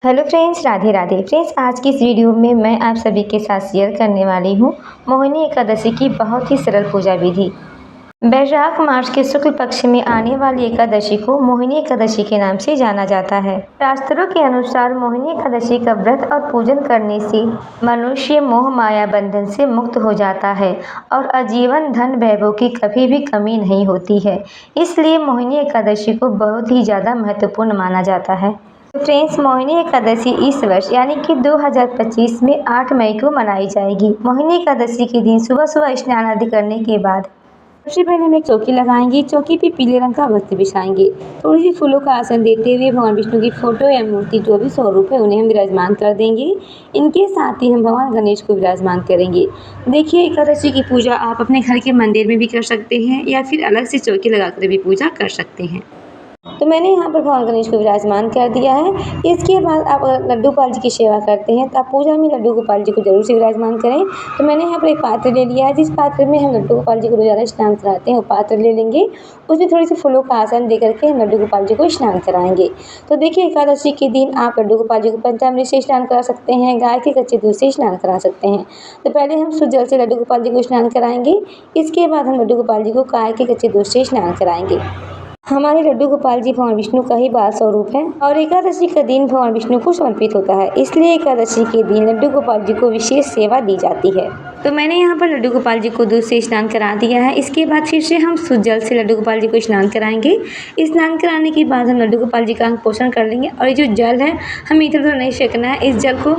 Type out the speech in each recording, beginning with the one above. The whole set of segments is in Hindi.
Hello friends, Radhe Radhe. Friends, आज की इस वीडियो में मैं आप सभी के साथ शेयर करने वाली हूँ मोहिनी एकादशी की बहुत ही सरल पूजा विधि। वैशाख मास के शुक्ल पक्ष में आने वाली एकादशी को मोहिनी एकादशी के नाम से जाना जाता है। शास्त्रों के अनुसार मोहिनी एकादशी का व्रत और पूजन करने से मनुष्य मोह माया बंधन से मुक्त हो जाता है और आजीवन धन वैभव की कभी भी कमी नहीं होती है। इसलिए मोहिनी एकादशी को बहुत ही ज़्यादा महत्वपूर्ण माना जाता है। फ्रेंड्स, मोहिनी एकादशी इस वर्ष यानी कि 2025 में 8 मई को मनाई जाएगी। मोहिनी एकादशी के दिन सुबह सुबह स्नान आदि करने के बाद सबसे पहले हम एक चौकी लगाएंगे। चौकी पे पीले रंग का वस्त्र बिछाएंगे। थोड़ी सी फूलों का आसन देते हुए भगवान विष्णु की फोटो या मूर्ति जो भी स्वरूप है उन्हें हम विराजमान कर देंगे। इनके साथ ही हम भगवान गणेश को विराजमान करेंगे। देखिए, एकादशी की पूजा आप अपने घर के मंदिर में भी कर सकते हैं या फिर अलग से चौकी लगाकर भी पूजा कर सकते हैं। तो मैंने यहाँ पर भगवान गणेश को विराजमान कर दिया है। इसके बाद आप अगर लड्डू गोपाल जी की सेवा करते हैं तो आप पूजा में लड्डू गोपाल जी को जरूर से विराजमान करें। तो मैंने यहाँ पर एक पात्र ले लिया है। जिस पात्र में हम लड्डू गोपाल जी को रोजाना स्नान कराते हैं वो पात्र ले लेंगे। उसमें थोड़ी सी फूलों का आसन दे करके हम लड्डू गोपाल जी को स्नान कराएंगे। तो देखिए, एकादशी के दिन आप लड्डू गोपाल जी को पंचामृत से स्नान करा सकते हैं, गाय के कच्चे दूध से स्नान करा सकते हैं। तो पहले हम शुद्ध जल से लड्डू गोपाल जी को स्नान कराएंगे। इसके बाद हम लड्डू गोपाल जी को गाय के कच्चे दूध से स्नान कराएंगे। हमारे लड्डू गोपाल जी भगवान विष्णु का ही बाल स्वरूप है और एकादशी का दिन भगवान विष्णु को समर्पित होता है। इसलिए एकादशी के दिन लड्डू गोपाल जी को विशेष सेवा दी जाती है। तो मैंने यहाँ पर लड्डू गोपाल जी को दूध से स्नान करा दिया है। इसके बाद फिर से हम शुद्ध जल से लड्डू गोपाल जी को स्नान कराएंगे। स्नान कराने के बाद हम लड्डू गोपाल जी का अंग पोषण कर लेंगे और ये जो जल है हमें इधर उधर नहीं फेंकना है। इस जल को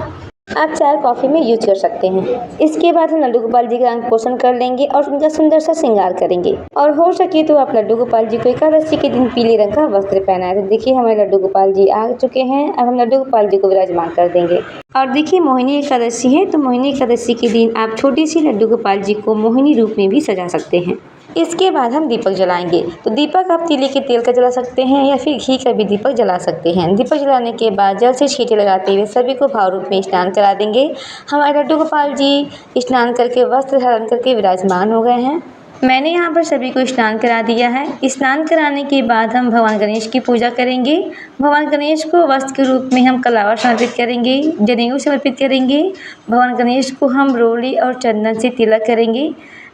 आप चाय कॉफ़ी में यूज कर सकते हैं। इसके बाद हम लड्डू गोपाल जी का अंग पोषण कर लेंगे और उनका सुंदर सा श्रृंगार करेंगे। और हो सके तो आप लड्डू गोपाल जी को एकादशी के दिन पीले रंग का वस्त्र पहनाए। तो देखिए, हमारे लड्डू गोपाल जी आ चुके हैं। अब हम लड्डू गोपाल जी को विराजमान कर देंगे। और देखिए, मोहिनी एकादशी है तो मोहिनी एकादशी के दिन आप छोटी सी लड्डू गोपाल जी को मोहिनी रूप में भी सजा सकते हैं। इसके बाद हम दीपक जलाएंगे। तो दीपक आप तिल के तेल का जला सकते हैं या फिर घी का भी दीपक जला सकते हैं। दीपक जलाने के बाद जल से छींटे लगाते हुए सभी को भाव रूप में स्नान करा देंगे। हमारे लड्डू गोपाल जी स्नान करके वस्त्र धारण करके विराजमान हो गए हैं। मैंने यहाँ पर सभी को स्नान करा दिया है। स्नान कराने के बाद हम भगवान गणेश की पूजा करेंगे। भगवान गणेश को वस्त्र के रूप में हम कलावा समर्पित करेंगे, जनेऊ समर्पित करेंगे। भगवान गणेश को हम रोली और चंदन से तिलक करेंगे।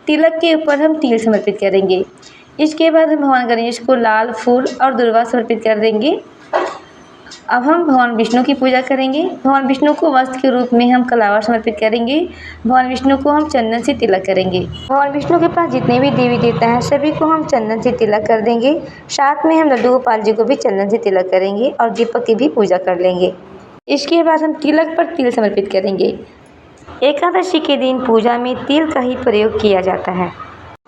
तिलक के ऊपर हम तिल समर्पित करेंगे। इसके बाद हम भगवान गणेश को लाल फूल और दुर्वा समर्पित कर देंगे। अब हम भगवान विष्णु की पूजा करेंगे। भगवान विष्णु को वस्त्र के रूप में हम कलावा समर्पित करेंगे। भगवान विष्णु को हम चंदन से तिलक करेंगे। भगवान विष्णु के पास जितने भी देवी देवता हैं सभी को हम चंदन से तिलक कर देंगे। साथ में हम लड्डू गोपाल जी को भी चंदन से तिलक करेंगे और दीपक की भी पूजा कर लेंगे। इसके बाद हम तिलक पर तिल समर्पित करेंगे। एकादशी के दिन पूजा में तिल का ही प्रयोग किया जाता है।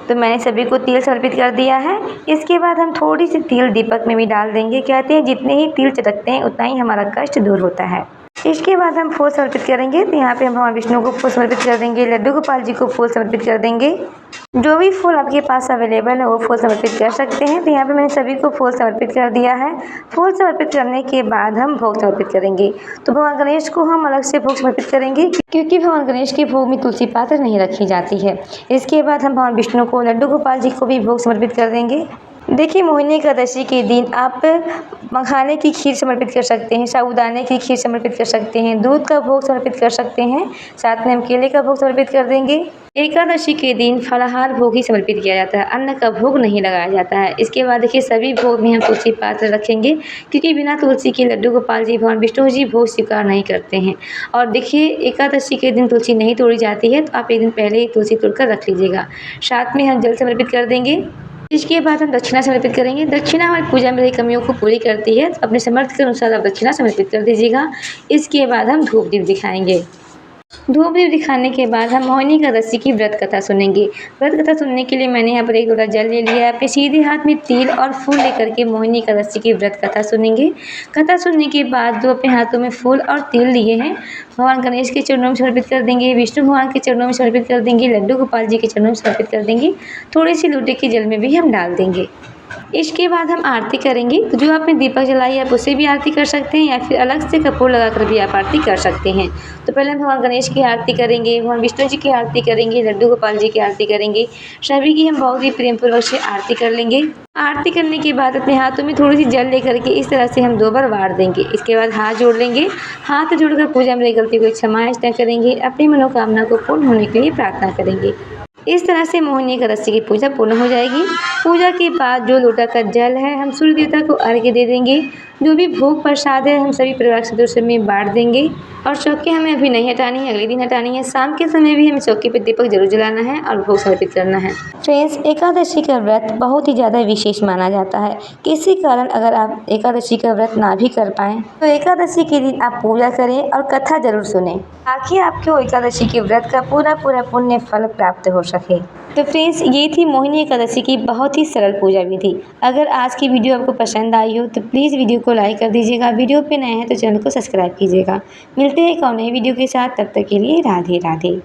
तो मैंने सभी को तिल समर्पित कर दिया है। इसके बाद हम थोड़ी सी तिल दीपक में भी डाल देंगे। कहते हैं जितने ही तिल चटकते हैं उतना ही हमारा कष्ट दूर होता है। इसके बाद हम फूल समर्पित करेंगे। तो यहाँ पे हम भगवान विष्णु को फूल समर्पित कर देंगे, लड्डू गोपाल जी को फूल समर्पित कर देंगे। जो भी फूल आपके पास अवेलेबल है वो फूल समर्पित कर सकते हैं। तो यहाँ पे मैंने सभी को फूल समर्पित कर दिया है। फूल समर्पित करने के बाद हम भोग समर्पित करेंगे। तो भगवान गणेश को हम अलग से भोग समर्पित करेंगे क्योंकि भगवान गणेश के भोग में तुलसी पात्र नहीं रखी जाती है। इसके बाद हम भगवान विष्णु को, लड्डू गोपाल जी को भी भोग समर्पित कर देंगे। देखिए, मोहिनी एकादशी के दिन आप मखाने की खीर समर्पित कर सकते हैं, साबूदाने की खीर समर्पित कर सकते हैं, दूध का भोग समर्पित कर सकते हैं। साथ में हम केले का भोग समर्पित कर देंगे। एकादशी के दिन फलाहार भोग ही समर्पित किया जाता है, अन्न का भोग नहीं लगाया जाता है। इसके बाद देखिए, सभी भोग में हम तुलसी पात्र रखेंगे क्योंकि बिना तुलसी के लड्डू गोपाल जी, भगवान विष्णु जी भोग स्वीकार नहीं करते हैं। और देखिए, एकादशी के दिन तुलसी नहीं तोड़ी जाती है तो आप एक दिन पहले ही तुलसी तोड़कर रख लीजिएगा। साथ में हम जल समर्पित कर देंगे। इसके बाद हम दक्षिणा समर्पित करेंगे। दक्षिणा हमारी पूजा में रही कमियों को पूरी करती है। तो अपने सामर्थ्य के अनुसार आप दक्षिणा समर्पित कर दीजिएगा। इसके बाद हम धूप दीप दिखाएंगे। धूप दीप दिखाने के बाद हम मोहिनी एकादशी की व्रत कथा सुनेंगे। व्रत कथा सुनने के लिए मैंने यहाँ पर एक लोटा जल ले लिया है। अपने सीधे हाथ में तिल और फूल लेकर के मोहिनी एकादशी की व्रत कथा सुनेंगे। कथा सुनने के बाद जो अपने हाथों में फूल और तिल लिए हैं भगवान गणेश के चरणों में समर्पित कर देंगे, विष्णु भगवान के चरणों में समर्पित कर देंगे, लड्डू गोपाल जी के चरणों में समर्पित कर देंगे। थोड़ी सी लोटे के जल में भी हम डाल देंगे। इसके बाद हम आरती करेंगे। तो जो आपने दीपक जलाई है आप उससे भी आरती कर सकते हैं या फिर अलग से कपूर लगाकर भी आप आरती कर सकते हैं। तो पहले हम भगवान गणेश की आरती करेंगे, भगवान विष्णु जी की आरती करेंगे, लड्डू गोपाल जी की आरती करेंगे। सभी की हम बहुत ही प्रेम पूर्वक से आरती कर लेंगे। आरती करने के बाद अपने हाथों में थोड़ी सी जल लेकर के इस तरह से हम 2 बार वार देंगे। इसके बाद हाथ जोड़ लेंगे। हाथ जोड़कर पूजा में गलती को क्षमा याचना करेंगे। अपनी मनोकामना को पूर्ण होने के लिए प्रार्थना करेंगे। इस तरह से मोहिनी एकादशी की पूजा पूर्ण हो जाएगी। पूजा के बाद जो लोटा का जल है हम सूर्य देवता को अर्घ्य दे देंगे। जो भी भोग प्रसाद है हम सभी परिवार सदस्यों में बांट देंगे। और चौकी हमें अभी नहीं हटानी है, अगले दिन हटानी है। शाम के समय भी हमें चौकी पर दीपक जरूर जलाना है और भोग समर्पित करना है। फ्रेंड्स, एकादशी का व्रत बहुत ही ज़्यादा विशेष माना जाता है। किसी कारण अगर आप एकादशी का व्रत ना भी कर पाएँ तो एकादशी के दिन आप पूजा करें और कथा जरूर सुनें, ताकि आपको एकादशी के व्रत का पूरा पुण्य फल प्राप्त हो सके। तो फ्रेंड्स, ये थी मोहिनी एकादशी की बहुत ही सरल पूजा विधि। अगर आज की वीडियो आपको पसंद आई हो तो प्लीज़ वीडियो को लाइक कर दीजिएगा। वीडियो पे नए हैं तो चैनल को सब्सक्राइब कीजिएगा। मिलते हैं एक और नई वीडियो के साथ, तब तक के लिए राधे राधे।